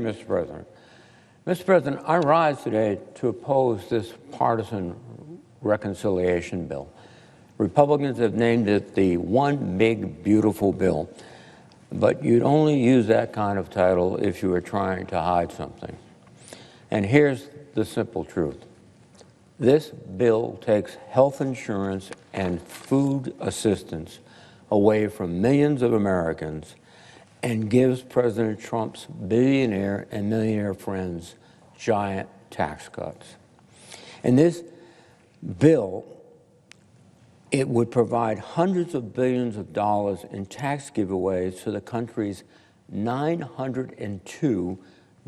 Mr. President. Mr. President, I rise today to oppose this partisan reconciliation bill. Republicans have named it the One Big Beautiful Bill, but you'd only use that kind of title if you were trying to hide something. And here's the simple truth. This bill takes health insurance and food assistance away from millions of Americans and gives President Trump's billionaire and millionaire friends giant tax cuts. And this bill, it would provide hundreds of billions of dollars in tax giveaways to the country's 902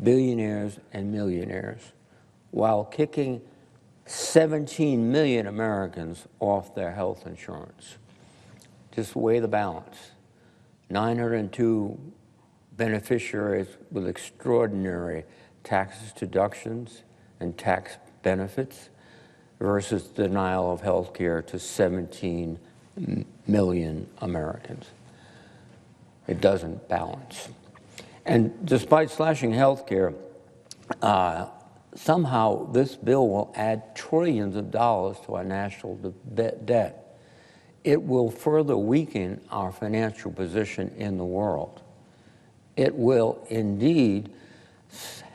billionaires and millionaires, while kicking 17 million Americans off their health insurance. Just weigh the balance. 902 beneficiaries with extraordinary tax deductions and tax benefits versus denial of health care to 17 million Americans. It doesn't balance. And despite slashing health care, somehow this bill will add trillions of dollars to our national debt. It will further weaken our financial position in the world. It will indeed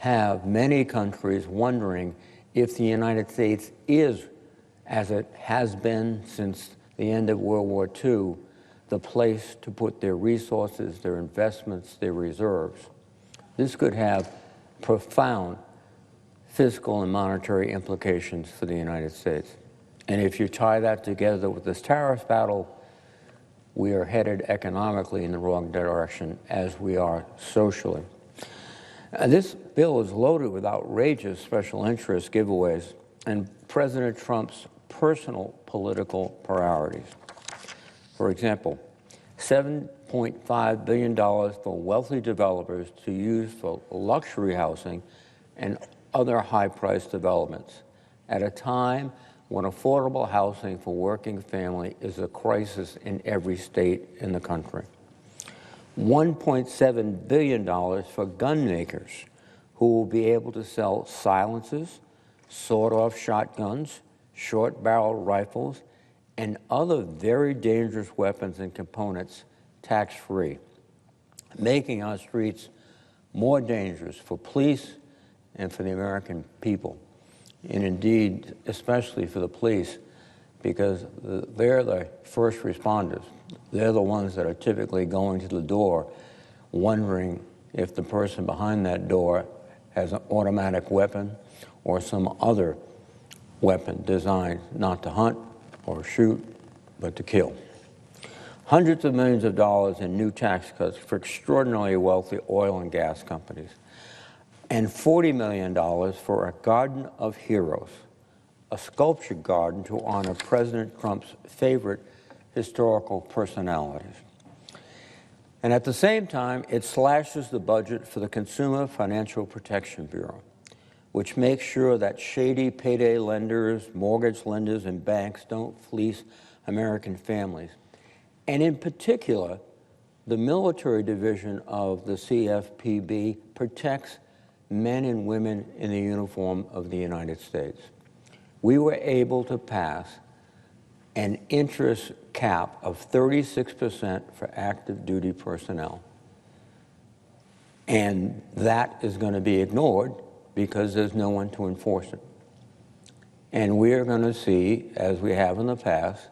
have many countries wondering if the United States is, as it has been since the end of World War II, the place to put their resources, their investments, their reserves. This could have profound fiscal and monetary implications for the United States. And if you tie that together with this tariff battle, we are headed economically in the wrong direction as we are socially. This bill is loaded with outrageous special interest giveaways and President Trump's personal political priorities. For example, $7.5 billion for wealthy developers to use for luxury housing and other high-priced developments at a time when affordable housing for working families is a crisis in every state in the country. $1.7 billion for gun makers who will be able to sell silencers, sawed-off shotguns, short-barreled rifles, and other very dangerous weapons and components tax-free, making our streets more dangerous for police and for the American people, and indeed, especially for the police, because they're the first responders. They're the ones that are typically going to the door wondering if the person behind that door has an automatic weapon or some other weapon designed not to hunt or shoot, but to kill. Hundreds of millions of dollars in new tax cuts for extraordinarily wealthy oil and gas companies, and $40 million for a Garden of Heroes, a sculpture garden to honor President Trump's favorite historical personalities. And at the same time, it slashes the budget for the Consumer Financial Protection Bureau, which makes sure that shady payday lenders, mortgage lenders, and banks don't fleece American families. And in particular, the military division of the CFPB protects men and women in the uniform of the United States. We were able to pass an interest cap of 36% for active duty personnel. And that is going to be ignored because there's no one to enforce it. And we are going to see, as we have in the past,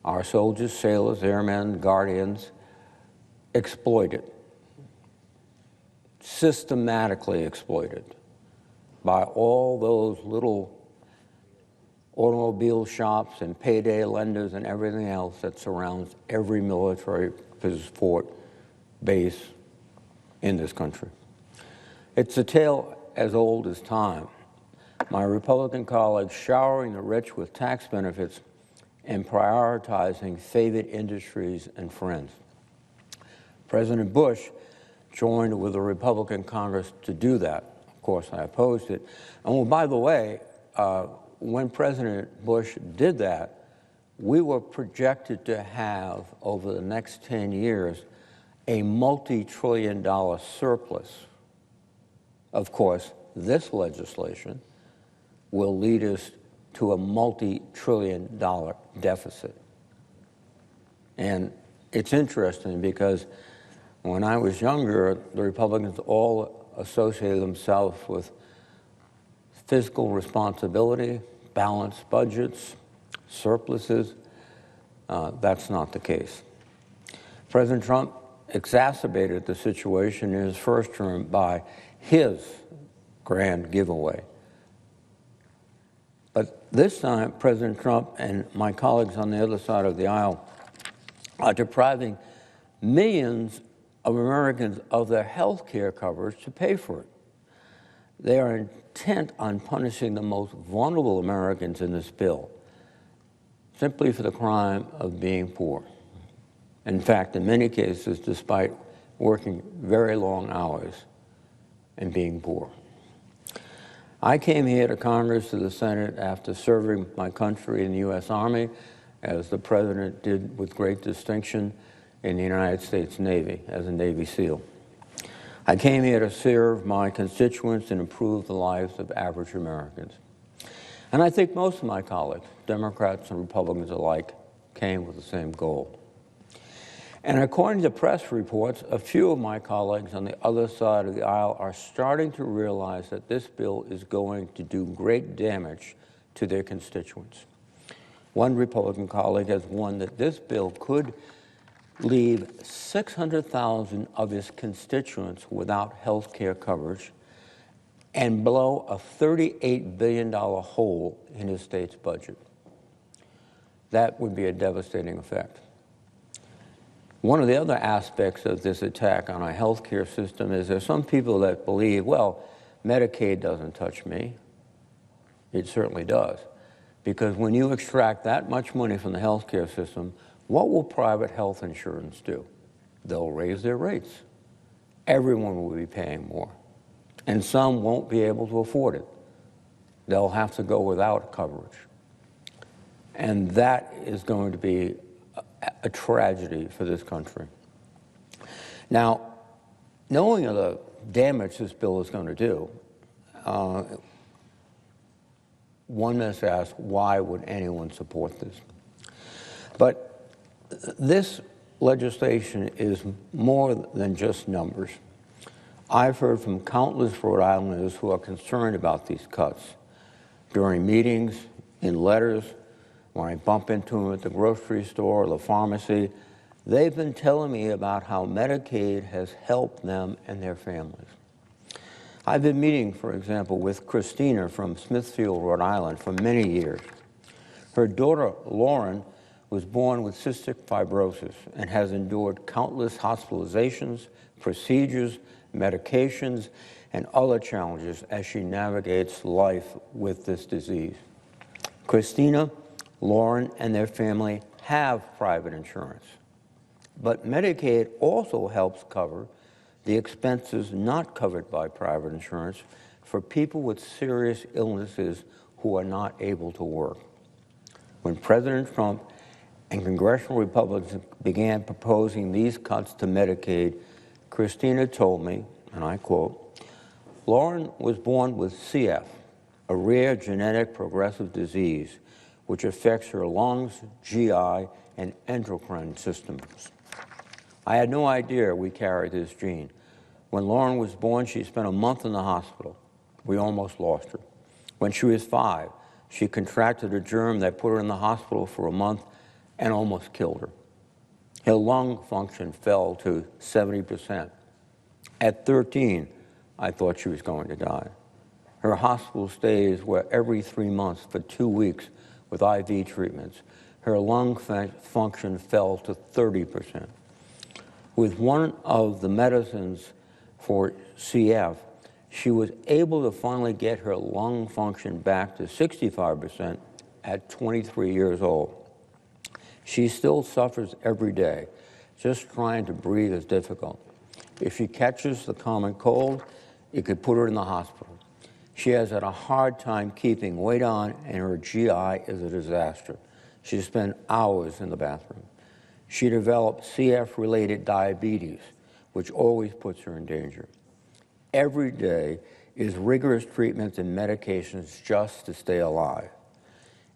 our soldiers, sailors, airmen, guardians exploited, systematically exploited by all those little automobile shops and payday lenders and everything else that surrounds every military fort base in this country. It's a tale as old as time. My Republican colleagues showering the rich with tax benefits and prioritizing favored industries and friends. President Bush joined with the Republican Congress to do that. Of course, I opposed it. And well, by the way, when President Bush did that, we were projected to have, over the next 10 years, a multi-trillion-dollar surplus Of course, this legislation will lead us to a multi-trillion-dollar deficit. And it's interesting because when I was younger, the Republicans all associated themselves with fiscal responsibility, balanced budgets, surpluses. That's not the case. President Trump exacerbated the situation in his first term by his grand giveaway. But this time, President Trump and my colleagues on the other side of the aisle are depriving millions of Americans of their health care coverage to pay for it. They are intent on punishing the most vulnerable Americans in this bill simply for the crime of being poor. In fact, in many cases, despite working very long hours and being poor. I came here to Congress, to the Senate, after serving my country in the U.S. Army, as the President did with great distinction in the United States Navy as a Navy SEAL. I came here to serve my constituents and improve the lives of average Americans. And I think most of my colleagues, Democrats and Republicans alike, came with the same goal. And according to press reports, a few of my colleagues on the other side of the aisle are starting to realize that this bill is going to do great damage to their constituents. One Republican colleague has warned that this bill could leave 600,000 of his constituents without health care coverage and blow a $38 billion hole in his state's budget. That would be a devastating effect. One of the other aspects of this attack on our health care system is there's some people that believe, well, Medicaid doesn't touch me. It certainly does. Because when you extract that much money from the health care system, what will private health insurance do? They'll raise their rates. Everyone will be paying more. And some won't be able to afford it. They'll have to go without coverage. And that is going to be a tragedy for this country. Now, knowing the damage this bill is going to do, one must ask, why would anyone support this? But this legislation is more than just numbers. I've heard from countless Rhode Islanders who are concerned about these cuts during meetings, in letters, when I bump into them at the grocery store or the pharmacy. They've been telling me about how Medicaid has helped them and their families. I've been meeting, for example, with Christina from Smithfield, Rhode Island, for many years. Her daughter, Lauren, was born with cystic fibrosis and has endured countless hospitalizations, procedures, medications, and other challenges as she navigates life with this disease. Christina, Lauren, and their family have private insurance. But Medicaid also helps cover the expenses not covered by private insurance for people with serious illnesses who are not able to work. When President Trump and congressional Republicans began proposing these cuts to Medicaid, Christina told me, and I quote, "Lauren was born with CF, a rare genetic progressive disease which affects her lungs, GI, and endocrine systems. I had no idea we carried this gene. When Lauren was born, she spent a month in the hospital. We almost lost her. When she was 5, she contracted a germ that put her in the hospital for a month and almost killed her. Her lung function fell to 70%. At 13, I thought she was going to die. Her hospital stays were every 3 months for 2 weeks with IV treatments. Her lung function fell to 30%. With one of the medicines for CF, she was able to finally get her lung function back to 65% at 23 years old. She still suffers every day. Just trying to breathe is difficult. If she catches the common cold, it could put her in the hospital. She has had a hard time keeping weight on, and her GI is a disaster. She spent hours in the bathroom. She developed CF-related diabetes, which always puts her in danger. Every day is rigorous treatments and medications just to stay alive.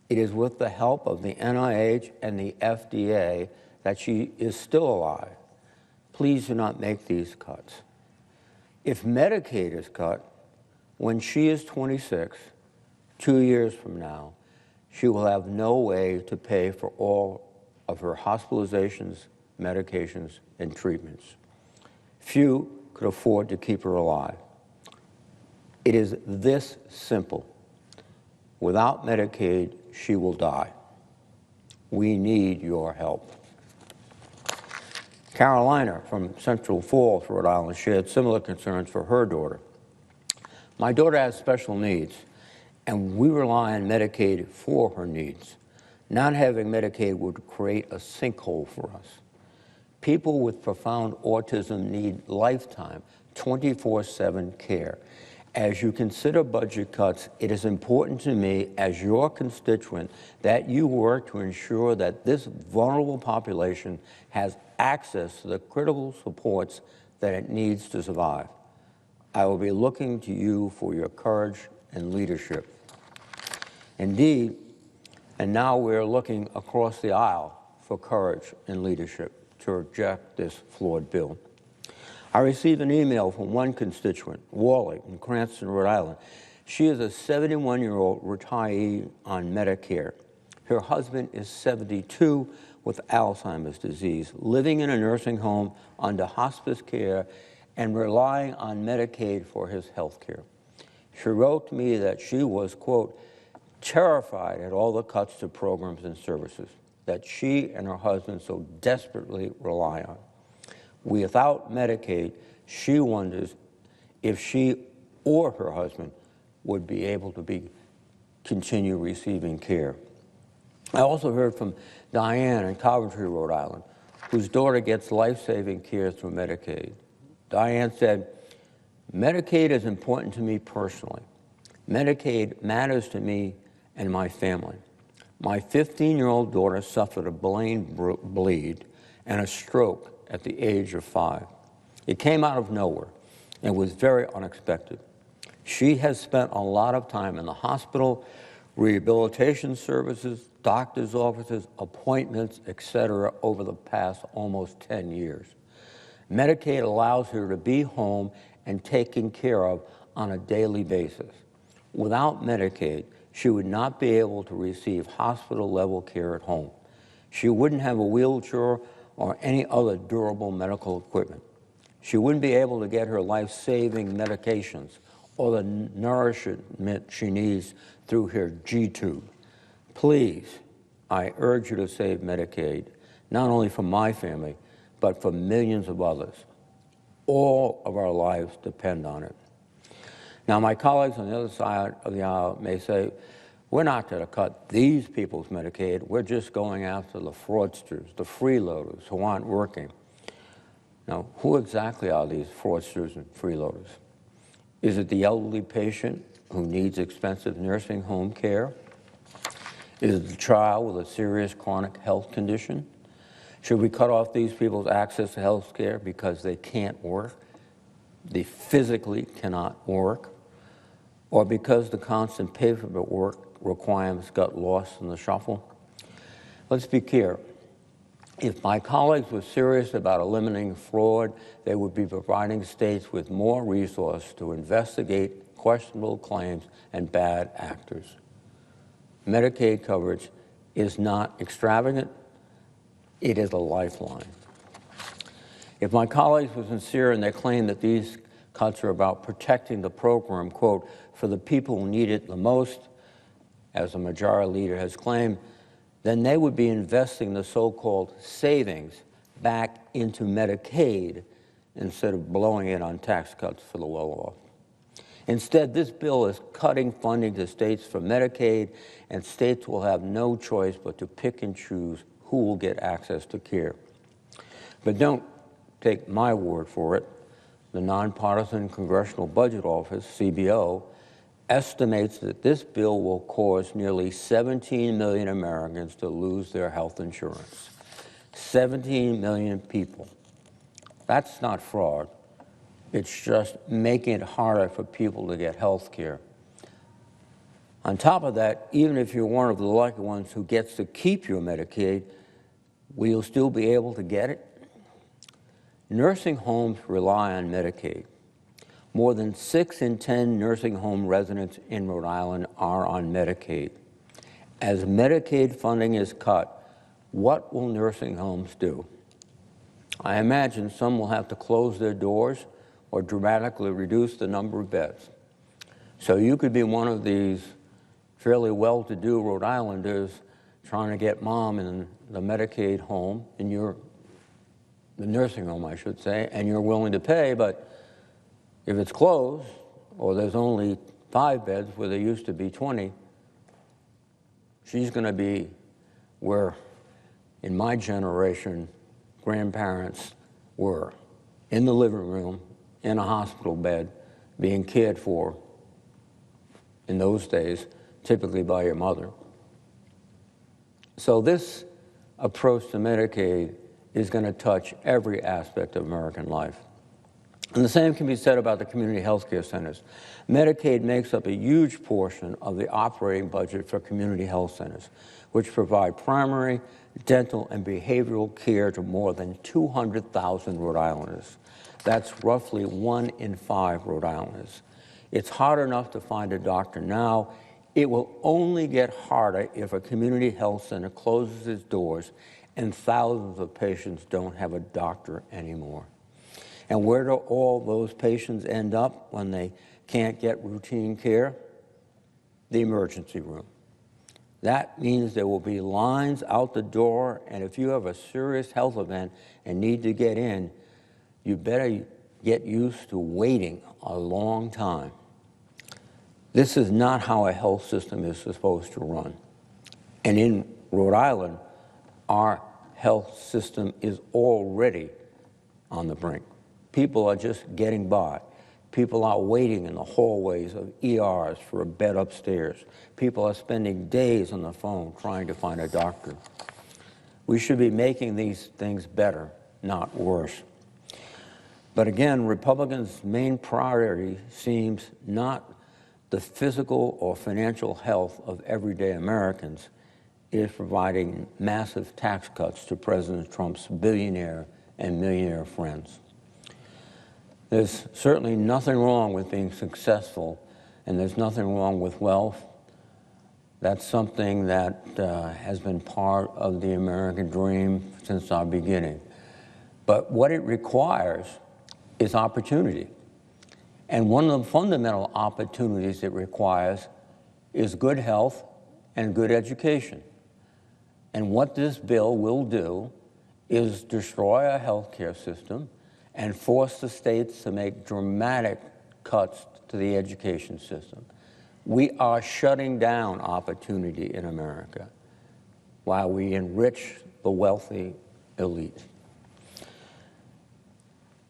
It is with the help of the NIH and the FDA that she is still alive. Please do not make these cuts. If Medicaid is cut, when she is 26, 2 years from now, she will have no way to pay for all of her hospitalizations, medications, and treatments. Few could afford to keep her alive. It is this simple. Without Medicaid, she will die. We need your help. Carolina from Central Falls, Rhode Island, shared similar concerns for her daughter. My daughter has special needs, and we rely on Medicaid for her needs. Not having Medicaid would create a sinkhole for us. People with profound autism need lifetime, 24/7 care. As you consider budget cuts, it is important to me, as your constituent, that you work to ensure that this vulnerable population has access to the critical supports that it needs to survive. I will be looking to you for your courage and leadership. Indeed, and now we're looking across the aisle for courage and leadership to reject this flawed bill. I received an email from one constituent, Wally, in Cranston, Rhode Island. She is a 71-year-old retiree on Medicare. Her husband is 72 with Alzheimer's disease, living in a nursing home under hospice care and relying on Medicaid for his health care. She wrote to me that she was, quote, terrified at all the cuts to programs and services that she and her husband so desperately rely on. Without Medicaid, she wonders if she or her husband would be able to continue receiving care. I also heard from Diane in Coventry, Rhode Island, whose daughter gets life-saving care through Medicaid. Diane said, Medicaid is important to me personally. Medicaid matters to me and my family. My 15-year-old daughter suffered a brain bleed and a stroke at the age of 5. It came out of nowhere and was very unexpected. She has spent a lot of time in the hospital, rehabilitation services, doctor's offices, appointments, etc. over the past almost 10 years. Medicaid allows her to be home and taken care of on a daily basis. Without Medicaid, she would not be able to receive hospital-level care at home. She wouldn't have a wheelchair or any other durable medical equipment. She wouldn't be able to get her life-saving medications or the nourishment she needs through her G-tube. Please, I urge you to save Medicaid, not only for my family, but for millions of others. All of our lives depend on it. Now, my colleagues on the other side of the aisle may say, we're not going to cut these people's Medicaid. We're just going after the fraudsters, the freeloaders who aren't working. Now, who exactly are these fraudsters and freeloaders? Is it the elderly patient who needs expensive nursing home care? Is it the child with a serious chronic health condition? Should we cut off these people's access to health care because they can't work? They physically cannot work? Or because the constant paperwork work requirements got lost in the shuffle? Let's be clear. If my colleagues were serious about eliminating fraud, they would be providing states with more resources to investigate questionable claims and bad actors. Medicaid coverage is not extravagant, it is a lifeline. If my colleagues were sincere in their claim that these cuts are about protecting the program, quote, for the people who need it the most, as the majority leader has claimed, then they would be investing the so-called savings back into Medicaid instead of blowing it on tax cuts for the well-off. Instead, this bill is cutting funding to states for Medicaid, and states will have no choice but to pick and choose who will get access to care. But don't take my word for it. The Nonpartisan Congressional Budget Office, CBO, estimates that this bill will cause nearly 17 million Americans to lose their health insurance. 17 million people. That's not fraud. It's just making it harder for people to get health care. On top of that, even if you're one of the lucky ones who gets to keep your Medicaid, will you still be able to get it? Nursing homes rely on Medicaid. More than 6 in 10 nursing home residents in Rhode Island are on Medicaid. As Medicaid funding is cut, what will nursing homes do? I imagine some will have to close their doors or dramatically reduce the number of beds. So you could be one of these fairly well-to-do Rhode Islanders trying to get mom in the Medicaid home, the nursing home, I should say, and you're willing to pay, but if it's closed, or there's only 5 beds where there used to be 20, she's going to be where, in my generation, grandparents were, in the living room, in a hospital bed, being cared for, in those days, typically by your mother. So this approach to Medicaid is going to touch every aspect of American life. And the same can be said about the community health care centers. Medicaid makes up a huge portion of the operating budget for community health centers, which provide primary, dental, and behavioral care to more than 200,000 Rhode Islanders. That's roughly 1 in 5 Rhode Islanders. It's hard enough to find a doctor now. It will only get harder if a community health center closes its doors and thousands of patients don't have a doctor anymore. And where do all those patients end up when they can't get routine care? The emergency room. That means there will be lines out the door, and if you have a serious health event and need to get in, you better get used to waiting a long time. This is not how a health system is supposed to run. And in Rhode Island, our health system is already on the brink. People are just getting by. People are waiting in the hallways of ERs for a bed upstairs. People are spending days on the phone trying to find a doctor. We should be making these things better, not worse. But again, Republicans' main priority seems not the physical or financial health of everyday Americans. It is providing massive tax cuts to President Trump's billionaire and millionaire friends. There's certainly nothing wrong with being successful, and there's nothing wrong with wealth. That's something that has been part of the American dream since our beginning. But what it requires is opportunity. And one of the fundamental opportunities it requires is good health and good education. And what this bill will do is destroy our healthcare system and force the states to make dramatic cuts to the education system. We are shutting down opportunity in America while we enrich the wealthy elite.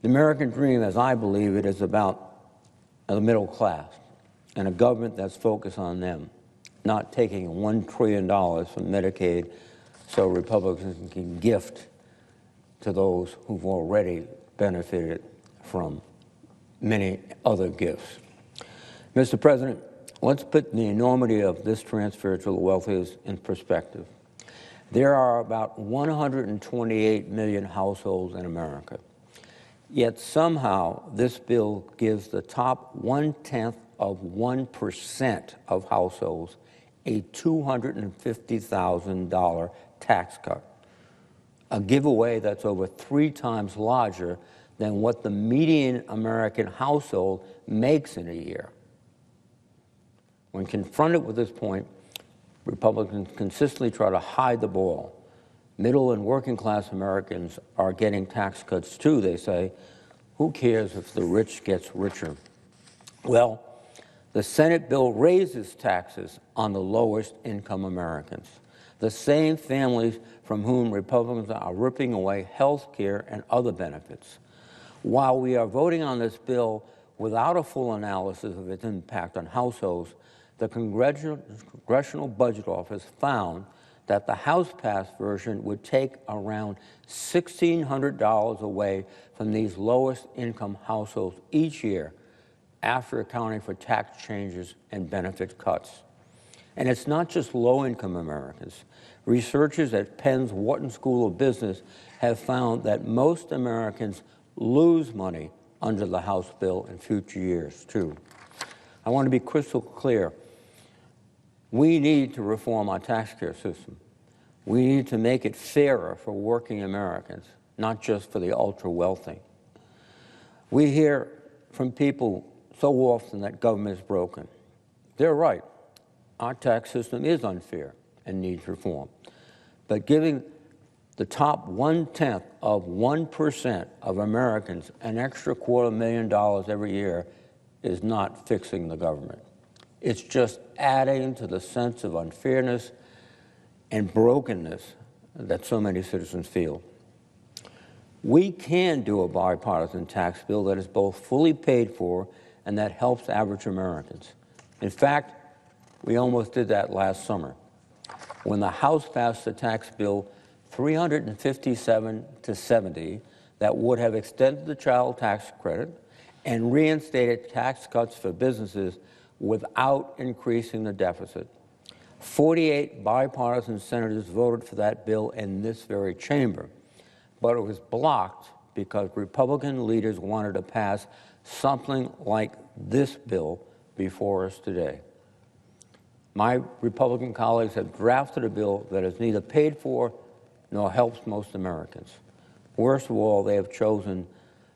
The American dream, as I believe it, is about the middle class and a government that's focused on them, not taking $1 trillion from Medicaid so Republicans can gift to those who've already benefited from many other gifts. Mr. President, let's put the enormity of this transfer to the wealthiest in perspective. There are about 128 million households in America. Yet somehow this bill gives the top 0.1% of households a $250,000 tax cut, a giveaway that's over 3 times larger than what the median American household makes in a year. When confronted with this point, Republicans consistently try to hide the ball. Middle and working class Americans are getting tax cuts too, they say. Who cares if the rich gets richer? Well, the Senate bill raises taxes on the lowest income Americans, the same families from whom Republicans are ripping away health care and other benefits. While we are voting on this bill without a full analysis of its impact on households, the Congressional Budget Office found that the House-passed version would take around $1,600 away from these lowest-income households each year after accounting for tax changes and benefit cuts. And it's not just low-income Americans. Researchers at Penn's Wharton School of Business have found that most Americans lose money under the House bill in future years, too. I want to be crystal clear. We need to reform our tax care system. We need to make it fairer for working Americans, not just for the ultra-wealthy. We hear from people so often that government is broken. They're right. Our tax system is unfair and needs reform. But giving the top 1/10 of 1% of Americans an extra $250,000 every year is not fixing the government. It's just adding to the sense of unfairness and brokenness that so many citizens feel. We can do a bipartisan tax bill that is both fully paid for and that helps average Americans. In fact, we almost did that last summer when the House passed the tax bill 357-70 that would have extended the child tax credit and reinstated tax cuts for businesses without increasing the deficit. 48 bipartisan senators voted for that bill in this very chamber, but it was blocked because Republican leaders wanted to pass something like this bill before us today. My Republican colleagues have drafted a bill that is neither paid for nor helps most Americans. Worst of all, they have chosen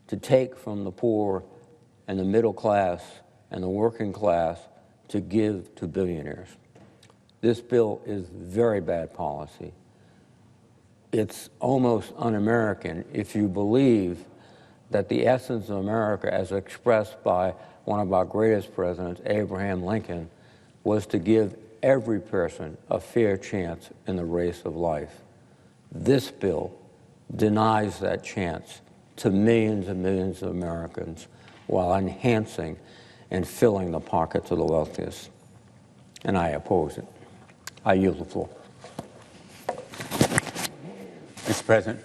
to take from the poor and the middle class and the working class to give to billionaires. This bill is very bad policy. It's almost un-American if you believe that the essence of America, as expressed by one of our greatest presidents, Abraham Lincoln, was to give every person a fair chance in the race of life. This bill denies that chance to millions and millions of Americans while enhancing and filling the pockets of the wealthiest. And I oppose it. I yield the floor. Mr. President.